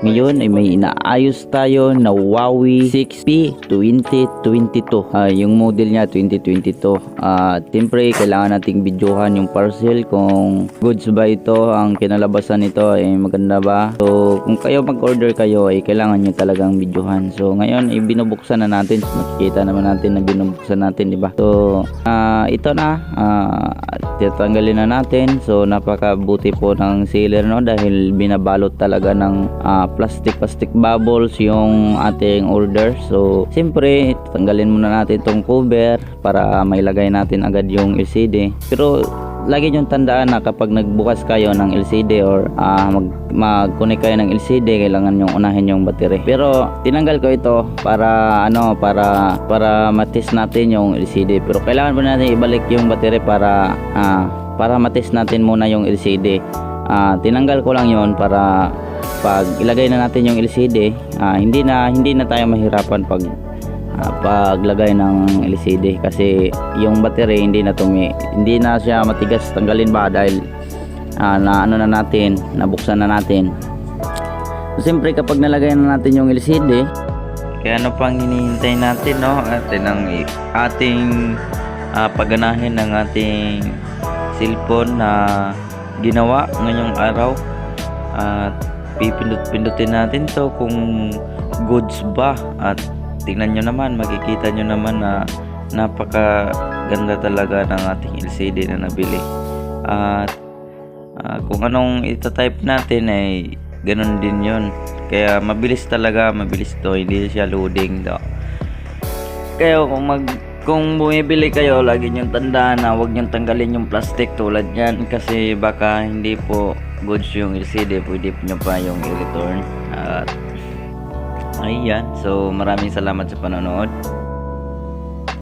Ngayon ay may inaayos tayo na Huawei 6P 2022. Yung model niya 2022. Siyempre kailangan nating videohan yung parcel kung goods ba ito, ang kinalabasan nito ay maganda ba. So kung kayo mag-order kayo ay kailangan nyo talagang videohan. So ngayon ay binubuksan na natin. Makikita naman natin na binubuksan natin, di ba? So ito na, tatanggalin na natin. So napakabuti po ng sealer, no, dahil binabalot talaga ng plastic bubbles yung ating order. So siyempre tanggalin muna natin tong cover para mailagay natin agad yung LCD. Pero lagi nyo tandaan na kapag nagbukas kayo ng LCD or mag-connect kayo ng LCD, kailangan nyo unahin yung battery. Pero tinanggal ko ito para para matest natin yung LCD. Pero kailangan pa natin ibalik yung battery para matest natin muna yung LCD. Tinanggal ko lang yon para pag ilagay na natin yung LCD, hindi na tayo mahirapan paglagay ng LCD, kasi yung battery hindi na siya matigas tanggalin ba, dahil nabuksan na natin. So, siyempre kapag nalagay na natin yung LCD, kaya ano pang hinihintay natin, no? Ating pagganahin ng ating cellphone na ginawa ngayong araw, at pipindut-pindutin natin to kung goods ba. At tingnan nyo naman, makikita nyo naman na napakaganda talaga ng ating LCD na nabili. At kung anong itatype natin ay ganun din yun. Kaya mabilis to, hindi siya loading daw. Kaya kung bumibili kayo, lagi nyong tandaan na huwag nyong tanggalin yung plastic tulad yan, kasi baka hindi po goods yung LCD, pwede nyo pa yung i-return. At ayan, so maraming salamat sa panonood.